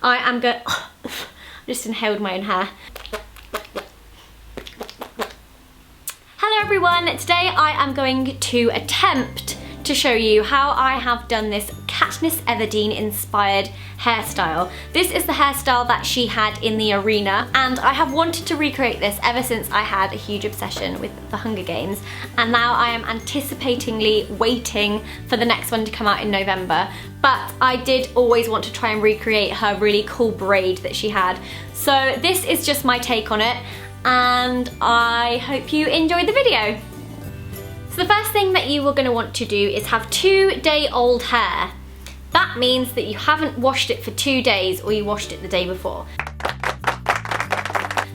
I am going, just inhaled my own hair. Hello everyone, today I am going to attempt to show you how I have done this Katniss Everdeen inspired hairstyle. This is the hairstyle that she had in the arena, and I have wanted to recreate this ever since I had a huge obsession with the Hunger Games, and now I am anticipatingly waiting for the next one to come out in November. But I did always want to try and recreate her really cool braid that she had. So this is just my take on it, and I hope you enjoy the video. So the first thing that you are going to want to do is have 2-day-old hair. That means that you haven't washed it for 2 days, or you washed it the day before.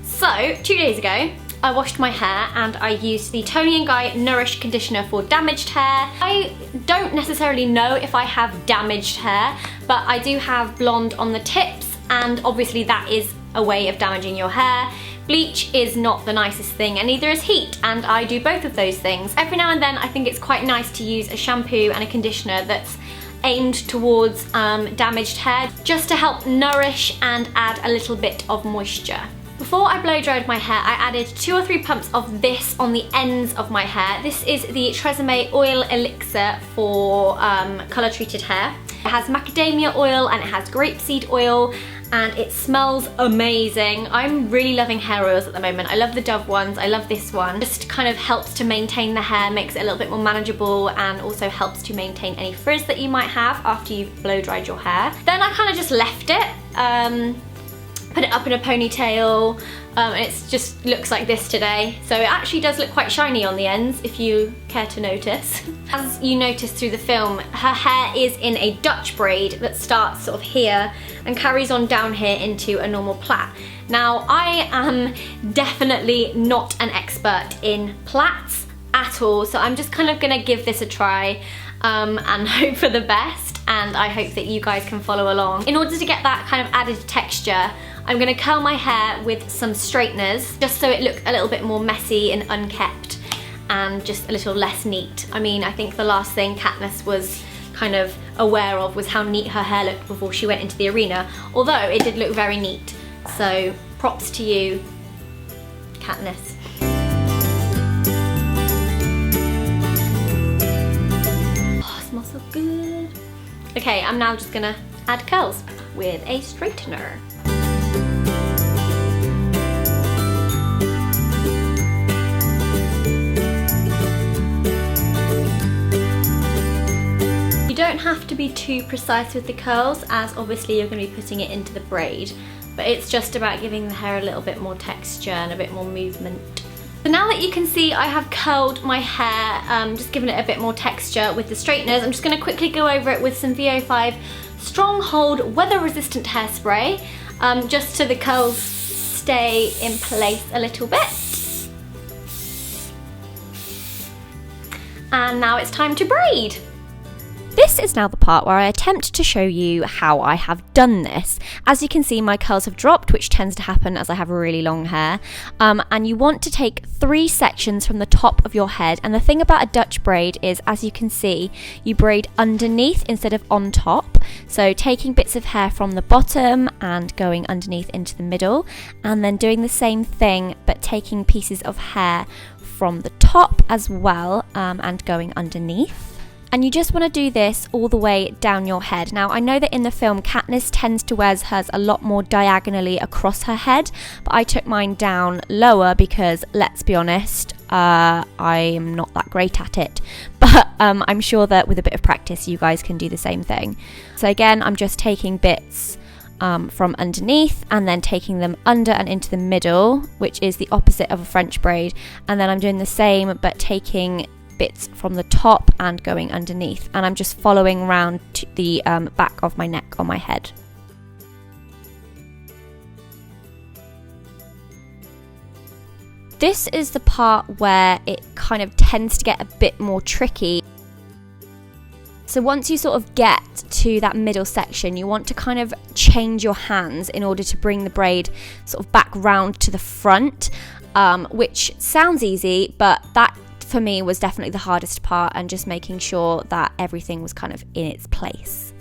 So 2 days ago, I washed my hair and I used the Toni & Guy Nourish Conditioner for damaged hair. I don't necessarily know if I have damaged hair, but I do have blonde on the tips, and obviously that is a way of damaging your hair. Bleach is not the nicest thing, and neither is heat, and I do both of those things. Every now and then I think it's quite nice to use a shampoo and a conditioner that's aimed towards damaged hair, just to help nourish and add a little bit of moisture. Before I blow dried my hair, I added 2 or 3 pumps of this on the ends of my hair. This is the Tresemme Oil Elixir for colour treated hair. It has macadamia oil and it has grapeseed oil, and it smells amazing. I'm really loving hair oils at the moment. I love the Dove ones, I love this one. Just kind of helps to maintain the hair, makes it a little bit more manageable, and also helps to maintain any frizz that you might have after you've blow dried your hair. Then I kind of just left it, put it up in a ponytail, and it just looks like this today. So it actually does look quite shiny on the ends, if you care to notice. As you notice through the film, her hair is in a Dutch braid that starts sort of here and carries on down here into a normal plait. Now, I am definitely not an expert in plaits at all, so I'm just kind of gonna give this a try and hope for the best, and I hope that you guys can follow along. In order to get that kind of added texture, I'm gonna curl my hair with some straighteners, just so it looks a little bit more messy and unkept, and just a little less neat. I mean, I think the last thing Katniss was kind of aware of was how neat her hair looked before she went into the arena, although it did look very neat. So props to you, Katniss. Oh, it smells so good. Okay, I'm now just gonna add curls with a straightener. You don't have to be too precise with the curls, as obviously you're going to be putting it into the braid, but it's just about giving the hair a little bit more texture and a bit more movement. So now that you can see I have curled my hair, just given it a bit more texture with the straighteners, I'm just going to quickly go over it with some phewph Stronghold Weather Resistant Hairspray, just so the curls stay in place a little bit. And now it's time to braid. This is now the part where I attempt to show you how I have done this. As you can see, my curls have dropped, which tends to happen as I have really long hair. And you want to take 3 sections from the top of your head. And the thing about a Dutch braid is, as you can see, you braid underneath instead of on top. So taking bits of hair from the bottom and going underneath into the middle, and then doing the same thing, but taking pieces of hair from the top as well, and going underneath. And you just want to do this all the way down your head. Now, I know that in the film, Katniss tends to wear hers a lot more diagonally across her head, but I took mine down lower because, let's be honest, I'm not that great at it. But I'm sure that with a bit of practice, you guys can do the same thing. So again, I'm just taking bits from underneath and then taking them under and into the middle, which is the opposite of a French braid. And then I'm doing the same, but taking bits from the top and going underneath, and I'm just following around to the back of my neck on my head. This is the part where it kind of tends to get a bit more tricky. So once you sort of get to that middle section, you want to kind of change your hands in order to bring the braid sort of back round to the front, which sounds easy, but that for me was definitely the hardest part, and just making sure that everything was kind of in its place.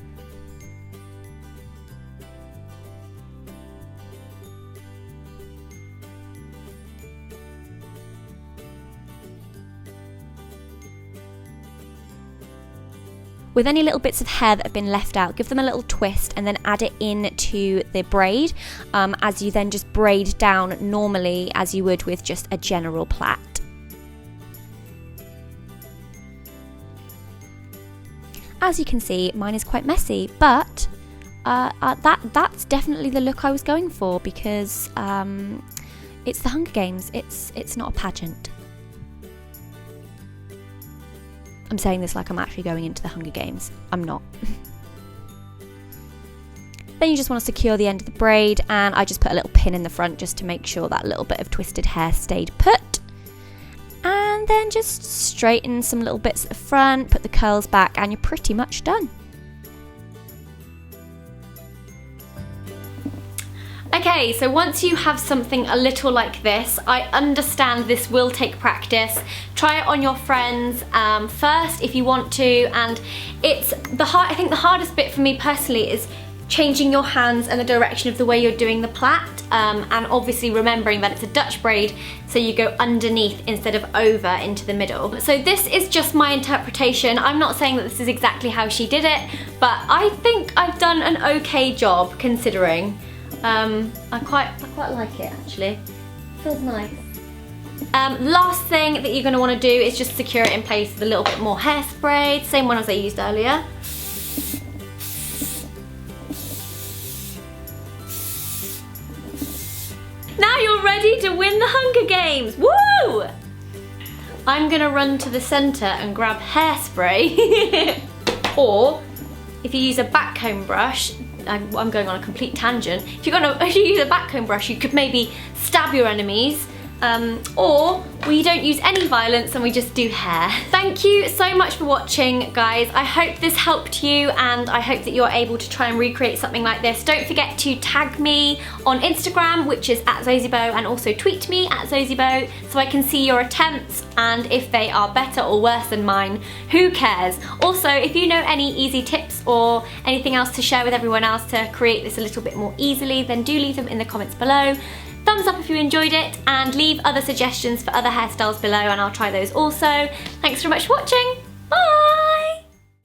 with any little bits of hair that have been left out, give them a little twist and then add it into the braid as you then just braid down normally as you would with just a general plait. As you can see, mine is quite messy, but that's definitely the look I was going for because it's the Hunger Games. It's not a pageant. I'm saying this like I'm actually going into the Hunger Games. I'm not. Then you just want to secure the end of the braid, and I just put a little pin in the front just to make sure that little bit of twisted hair stayed put. And then just straighten some little bits at the front, put the curls back, and you're pretty much done. Okay, so once you have something a little like this, I understand this will take practice. Try it on your friends first if you want to, and I think the hardest bit for me personally is changing your hands and the direction of the way you're doing the plait, and obviously remembering that it's a Dutch braid, so you go underneath instead of over into the middle. So this is just my interpretation. I'm not saying that this is exactly how she did it, but I think I've done an okay job considering. I quite like it actually. Feels nice. Last thing that you're going to want to do is just secure it in place with a little bit more hairspray, same one as I used earlier. Now you're ready to win the Hunger Games! Woo! I'm gonna run to the centre and grab hairspray. Or, if you use a backcomb brush, I'm going on a complete tangent. If you use a backcomb brush, you could maybe stab your enemies. Or we don't use any violence and we just do hair. Thank you so much for watching, guys. I hope this helped you, and I hope that you're able to try and recreate something like this. Don't forget to tag me on Instagram, which is @ZosieBeau, and also tweet me @ZosieBeau so I can see your attempts, and if they are better or worse than mine, who cares? Also, if you know any easy tips or anything else to share with everyone else to create this a little bit more easily, then do leave them in the comments below. Thumbs up if you enjoyed it, and leave other suggestions for other hairstyles below and I'll try those also. Thanks so much for watching!